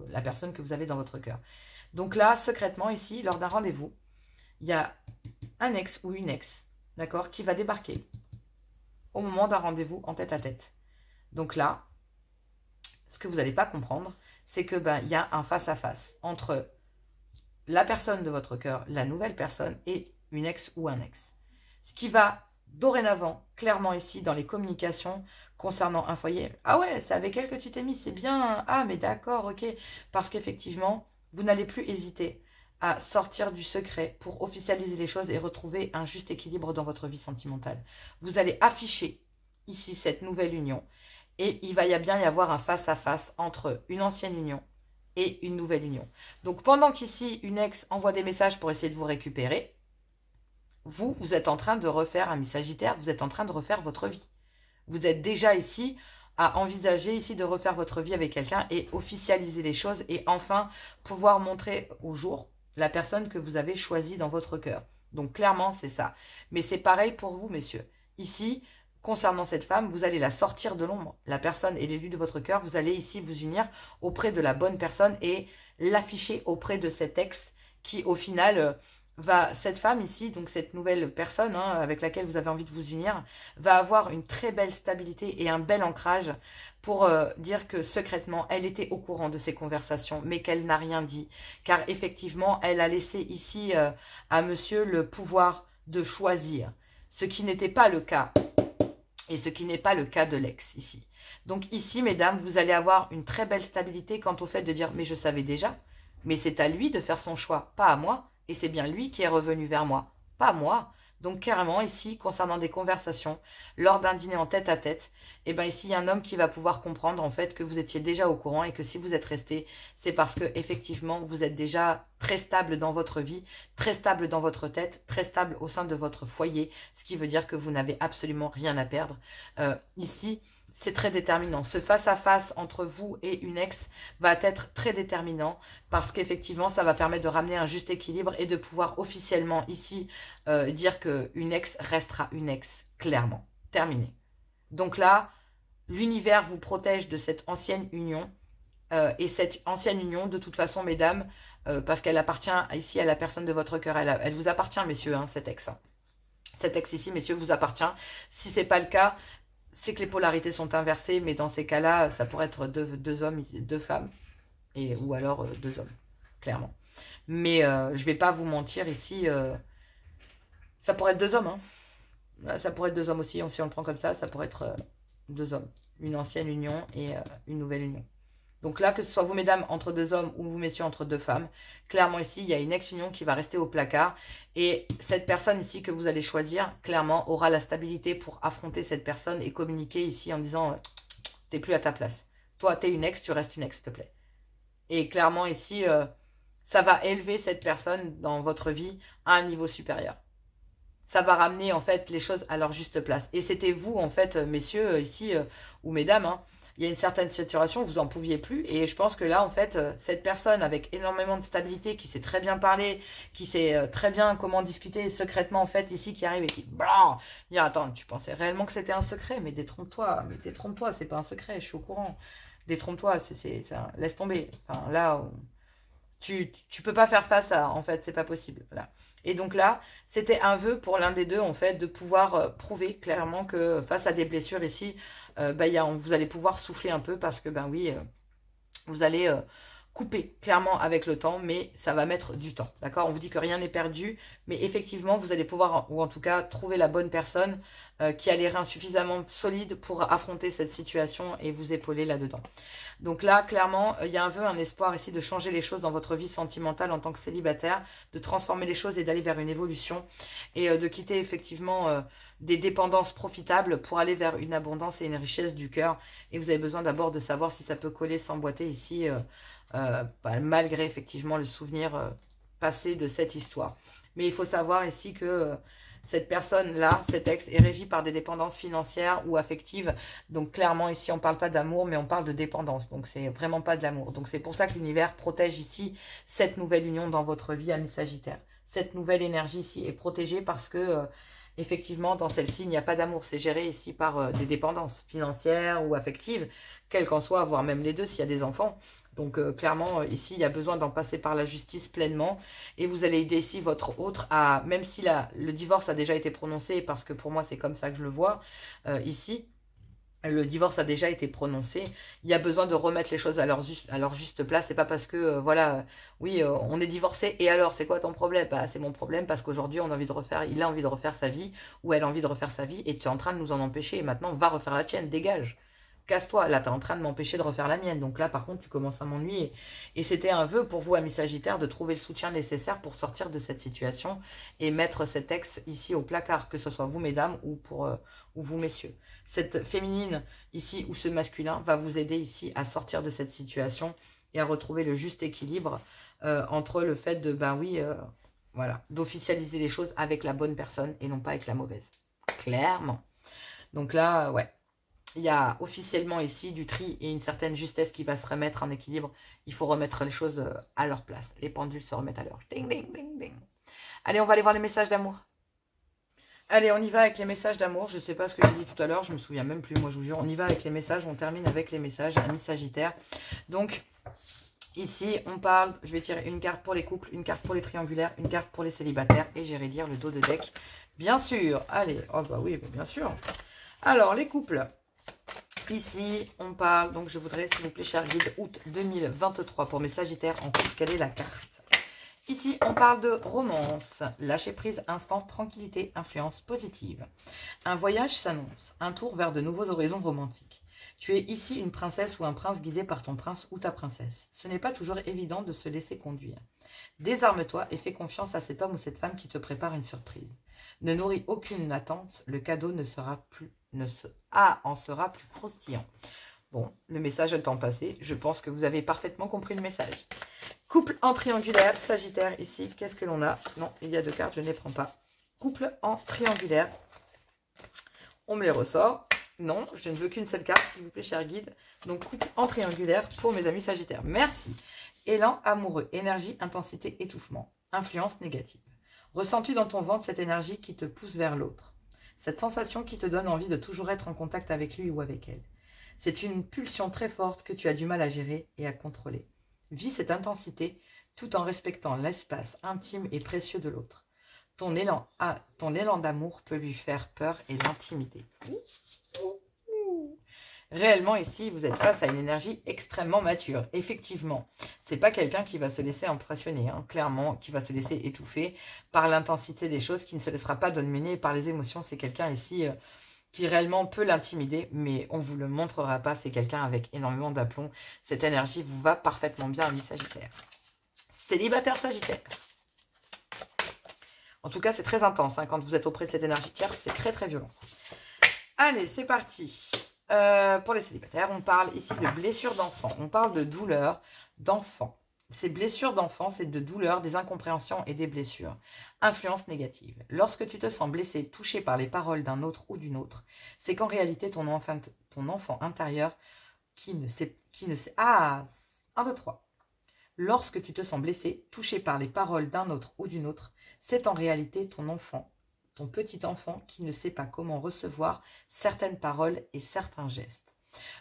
la personne que vous avez dans votre cœur. Donc là, secrètement, ici, lors d'un rendez-vous, il y a un ex ou une ex, d'accord, qui va débarquer au moment d'un rendez-vous en tête-à-tête. Donc là, ce que vous n'allez pas comprendre, c'est que il y a un face-à-face entre la personne de votre cœur, la nouvelle personne, et une ex ou un ex. Ce qui va dorénavant, clairement ici, dans les communications concernant un foyer. Ah ouais, c'est avec elle que tu t'es mis, c'est bien. Ah, mais d'accord, ok. Parce qu'effectivement, vous n'allez plus hésiter à sortir du secret pour officialiser les choses et retrouver un juste équilibre dans votre vie sentimentale. Vous allez afficher ici cette nouvelle union et il va bien y avoir un face-à-face entre une ancienne union et une nouvelle union. Donc pendant qu'ici, une ex envoie des messages pour essayer de vous récupérer, vous êtes en train de refaire un sagittaire, vous êtes en train de refaire votre vie. Vous êtes déjà ici à envisager ici de refaire votre vie avec quelqu'un et officialiser les choses et enfin pouvoir montrer au jour la personne que vous avez choisie dans votre cœur. Donc clairement, c'est ça. Mais c'est pareil pour vous, messieurs. Ici, concernant cette femme, vous allez la sortir de l'ombre. La personne est l'élu de votre cœur. Vous allez ici vous unir auprès de la bonne personne et l'afficher auprès de cet ex qui, au final, cette femme ici, donc cette nouvelle personne avec laquelle vous avez envie de vous unir, va avoir une très belle stabilité et un bel ancrage pour dire que secrètement, elle était au courant de ces conversations, mais qu'elle n'a rien dit. Car effectivement, elle a laissé ici à monsieur le pouvoir de choisir, ce qui n'était pas le cas. Et ce qui n'est pas le cas de l'ex ici. Donc ici, mesdames, vous allez avoir une très belle stabilité quant au fait de dire « mais je savais déjà ». Mais c'est à lui de faire son choix, pas à moi. Et c'est bien lui qui est revenu vers moi, pas moi. Donc carrément ici, concernant des conversations, lors d'un dîner en tête-à-tête, et bien ici, il y a un homme qui va pouvoir comprendre en fait que vous étiez déjà au courant et que si vous êtes resté, c'est parce que effectivement vous êtes déjà très stable dans votre vie, très stable dans votre tête, très stable au sein de votre foyer, ce qui veut dire que vous n'avez absolument rien à perdre. Ici, c'est très déterminant. Ce face-à-face entre vous et une ex va être très déterminant parce qu'effectivement, ça va permettre de ramener un juste équilibre et de pouvoir officiellement ici dire qu'une ex restera une ex, clairement. Terminé. Donc là, l'univers vous protège de cette ancienne union et cette ancienne union, de toute façon, mesdames, parce qu'elle appartient ici à la personne de votre cœur. Elle vous appartient, messieurs, cette ex. Cet ex ici, messieurs, vous appartient. Si ce n'est pas le cas, c'est que les polarités sont inversées, mais dans ces cas-là, ça pourrait être deux hommes, deux femmes, ou alors deux hommes, clairement. Mais je ne vais pas vous mentir ici, ça pourrait être deux hommes. Ça pourrait être deux hommes aussi, si on le prend comme ça pourrait être deux hommes. Une ancienne union et une nouvelle union. Donc là, que ce soit vous, mesdames, entre deux hommes ou vous, messieurs, entre deux femmes, clairement ici, il y a une ex-union qui va rester au placard. Et cette personne ici que vous allez choisir, clairement, aura la stabilité pour affronter cette personne et communiquer ici en disant « t'es plus à ta place. Toi, t'es une ex, tu restes une ex, s'il te plaît. » Et clairement ici, ça va élever cette personne dans votre vie à un niveau supérieur. Ça va ramener en fait les choses à leur juste place. Et c'était vous, en fait, messieurs, ici, ou mesdames, il y a une certaine situation où vous n'en pouviez plus. Et je pense que là, en fait, cette personne avec énormément de stabilité, qui sait très bien parler, qui sait très bien comment discuter secrètement, en fait, ici, qui arrive et qui... Blah, dire, attends, tu pensais réellement que c'était un secret? Mais détrompe-toi, c'est pas un secret, je suis au courant. Détrompe-toi, laisse tomber. Enfin, là, tu peux pas faire face à... En fait, c'est pas possible. Voilà. Et donc là, c'était un vœu pour l'un des deux, en fait, de pouvoir prouver clairement que face à des blessures ici, vous allez pouvoir souffler un peu parce que, oui, vous allez couper clairement avec le temps, mais ça va mettre du temps, d'accord? On vous dit que rien n'est perdu, mais effectivement, vous allez pouvoir, ou en tout cas, trouver la bonne personne qui a les reins suffisamment solides pour affronter cette situation et vous épauler là-dedans. Donc là, clairement, il y a un vœu, un espoir ici de changer les choses dans votre vie sentimentale en tant que célibataire, de transformer les choses et d'aller vers une évolution et de quitter effectivement des dépendances profitables pour aller vers une abondance et une richesse du cœur. Et vous avez besoin d'abord de savoir si ça peut coller, s'emboîter ici, malgré effectivement le souvenir passé de cette histoire. Mais il faut savoir ici que Cette personne-là, cet ex, est régie par des dépendances financières ou affectives. Donc clairement, ici, on ne parle pas d'amour, mais on parle de dépendance. Donc c'est vraiment pas de l'amour. Donc c'est pour ça que l'univers protège ici cette nouvelle union dans votre vie, amis Sagittaire. Cette nouvelle énergie ici est protégée parce que, effectivement, dans celle-ci, il n'y a pas d'amour. C'est géré ici par des dépendances financières ou affectives, quelles qu'en soient, voire même les deux s'il y a des enfants. Donc clairement, ici, il y a besoin d'en passer par la justice pleinement. Et vous allez aider ici votre autre à, même si le divorce a déjà été prononcé, parce que pour moi, c'est comme ça que je le vois, ici, le divorce a déjà été prononcé, il y a besoin de remettre les choses à leur juste place. C'est pas parce que, voilà, oui, on est divorcé, et alors, c'est quoi ton problème? Bah, c'est mon problème parce qu'aujourd'hui, il a envie de refaire sa vie, ou elle a envie de refaire sa vie, et tu es en train de nous en empêcher, et maintenant, va refaire la tienne, dégage. Casse-toi, là, tu es en train de m'empêcher de refaire la mienne. Donc là, par contre, tu commences à m'ennuyer. Et c'était un vœu pour vous, amis Sagittaire, de trouver le soutien nécessaire pour sortir de cette situation et mettre cet ex ici au placard, que ce soit vous, mesdames, ou vous, messieurs. Cette féminine ici ou ce masculin va vous aider ici à sortir de cette situation et à retrouver le juste équilibre entre le fait de, ben oui, voilà, d'officialiser les choses avec la bonne personne et non pas avec la mauvaise. Clairement. Donc là, ouais. Il y a officiellement ici du tri et une certaine justesse qui va se remettre en équilibre. Il faut remettre les choses à leur place. Les pendules se remettent à l'heure. Ding, ding, ding, ding. Allez, on va aller voir les messages d'amour. Allez, on y va avec les messages d'amour. Je ne sais pas ce que j'ai dit tout à l'heure. Je me souviens même plus, moi, je vous jure. On y va avec les messages. On termine avec les messages, amis Sagittaire. Donc, ici, on parle... Je vais tirer une carte pour les couples, une carte pour les triangulaires, une carte pour les célibataires. Et j'irai lire le dos de deck. Bien sûr. Allez. Oh, bah oui, bien sûr. Alors, les couples... Ici, on parle, donc je voudrais, s'il vous plaît, cher guide, août 2023 pour mes Sagittaires en couple. Quelle est la carte? Ici, on parle de romance, lâcher prise, instant, tranquillité, influence positive. Un voyage s'annonce, un tour vers de nouveaux horizons romantiques. Tu es ici une princesse ou un prince guidé par ton prince ou ta princesse. Ce n'est pas toujours évident de se laisser conduire. Désarme-toi et fais confiance à cet homme ou cette femme qui te prépare une surprise. Ne nourris aucune attente, le cadeau en sera plus croustillant. Bon, le message étant passé, je pense que vous avez parfaitement compris le message. Couple en triangulaire, Sagittaire ici, qu'est-ce que l'on a? Non, il y a deux cartes, je ne les prends pas. Couple en triangulaire, on me les ressort. Non, je ne veux qu'une seule carte, s'il vous plaît, cher guide. Donc, couple en triangulaire pour mes amis Sagittaires. Merci. Élan amoureux, énergie, intensité, étouffement, influence négative. Ressens-tu dans ton ventre cette énergie qui te pousse vers l'autre? Cette sensation qui te donne envie de toujours être en contact avec lui ou avec elle. C'est une pulsion très forte que tu as du mal à gérer et à contrôler. Vis cette intensité tout en respectant l'espace intime et précieux de l'autre. Ton élan d'amour peut lui faire peur et l'intimider. Réellement, ici, vous êtes face à une énergie extrêmement mature. Effectivement, c'est pas quelqu'un qui va se laisser impressionner, hein, clairement, qui va se laisser étouffer par l'intensité des choses, qui ne se laissera pas dominer par les émotions. C'est quelqu'un ici qui réellement peut l'intimider, mais on ne vous le montrera pas. C'est quelqu'un avec énormément d'aplomb. Cette énergie vous va parfaitement bien, amis Sagittaire. Célibataire Sagittaire. En tout cas, c'est très intense. Hein, quand vous êtes auprès de cette énergie tierce, c'est très très violent. Allez, c'est parti. Pour les célibataires, on parle ici de blessures d'enfants. On parle de douleurs d'enfants. Ces blessures d'enfants, c'est de douleurs, des incompréhensions et des blessures. Influence négative. Lorsque tu te sens blessé, touché par les paroles d'un autre ou d'une autre, c'est qu'en réalité, ton enfant intérieur qui ne sait... Ah, 1, 2, 3. Lorsque tu te sens blessé, touché par les paroles d'un autre ou d'une autre, c'est en réalité ton petit enfant qui ne sait pas comment recevoir certaines paroles et certains gestes.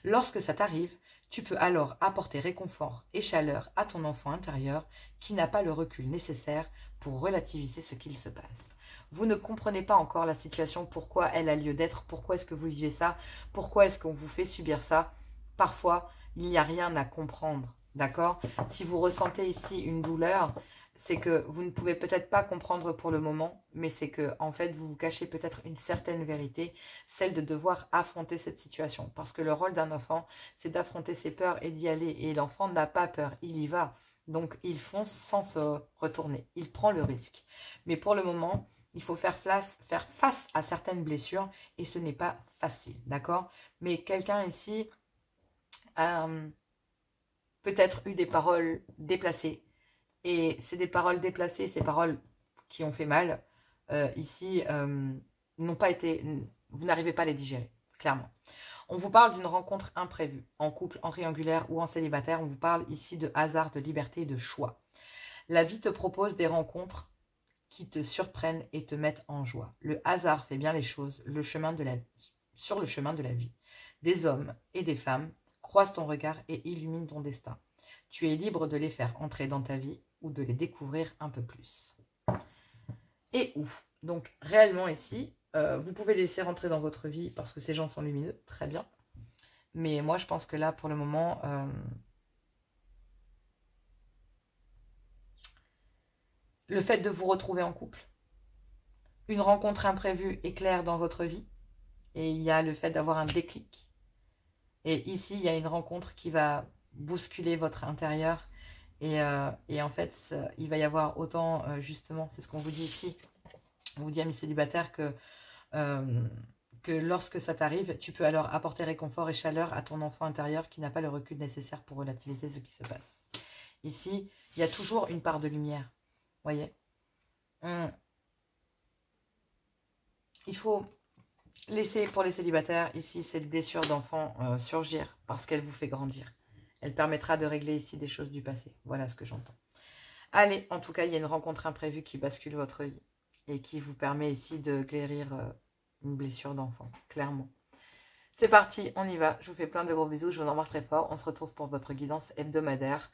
Lorsque ça t'arrive, tu peux alors apporter réconfort et chaleur à ton enfant intérieur qui n'a pas le recul nécessaire pour relativiser ce qu'il se passe. Vous ne comprenez pas encore la situation, pourquoi elle a lieu d'être, pourquoi est-ce que vous vivez ça, pourquoi est-ce qu'on vous fait subir ça. Parfois, il n'y a rien à comprendre, d'accord? Si vous ressentez ici une douleur, c'est que vous ne pouvez peut-être pas comprendre pour le moment, mais c'est que en fait, vous vous cachez peut-être une certaine vérité, celle de devoir affronter cette situation. Parce que le rôle d'un enfant, c'est d'affronter ses peurs et d'y aller. Et l'enfant n'a pas peur, il y va. Donc, il fonce sans se retourner. Il prend le risque. Mais pour le moment, il faut faire face à certaines blessures et ce n'est pas facile, d'accord? Mais quelqu'un ici a peut-être eu des paroles déplacées. Et c'est des paroles déplacées, ces paroles qui ont fait mal, ici n'ont pas été... Vous n'arrivez pas à les digérer, clairement. On vous parle d'une rencontre imprévue, en couple, en triangulaire ou en célibataire. On vous parle ici de hasard, de liberté et de choix. La vie te propose des rencontres qui te surprennent et te mettent en joie. Le hasard fait bien les choses sur le chemin de la vie. Des hommes et des femmes croisent ton regard et illuminent ton destin. Tu es libre de les faire entrer dans ta vie ou de les découvrir un peu plus. Et où? Donc réellement ici, vous pouvez les laisser rentrer dans votre vie parce que ces gens sont lumineux, très bien. Mais moi je pense que là pour le moment, le fait de vous retrouver en couple, une rencontre imprévue éclaire dans votre vie, et il y a le fait d'avoir un déclic. Et ici, il y a une rencontre qui va bousculer votre intérieur. Et en fait, il va y avoir autant, justement, c'est ce qu'on vous dit ici, on vous dit, amis célibataires, que lorsque ça t'arrive, tu peux alors apporter réconfort et chaleur à ton enfant intérieur qui n'a pas le recul nécessaire pour relativiser ce qui se passe. Ici, il y a toujours une part de lumière. Voyez, il faut laisser pour les célibataires ici cette blessure d'enfant surgir parce qu'elle vous fait grandir. Elle permettra de régler ici des choses du passé. Voilà ce que j'entends. Allez, en tout cas, il y a une rencontre imprévue qui bascule votre vie et qui vous permet ici de guérir une blessure d'enfant, clairement. C'est parti, on y va. Je vous fais plein de gros bisous, je vous embrasse très fort. On se retrouve pour votre guidance hebdomadaire.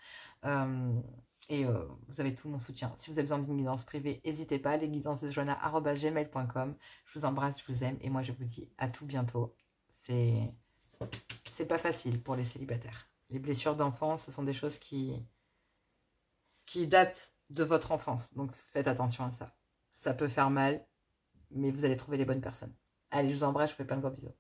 Et vous avez tout mon soutien. Si vous avez besoin d'une guidance privée, n'hésitez pas. lesguidancesdejoanna@gmail.com. Je vous embrasse, je vous aime. Et moi, je vous dis à tout bientôt. C'est pas facile pour les célibataires. Les blessures d'enfance, ce sont des choses qui datent de votre enfance. Donc, faites attention à ça. Ça peut faire mal, mais vous allez trouver les bonnes personnes. Allez, je vous embrasse, je vous fais plein de gros bisous.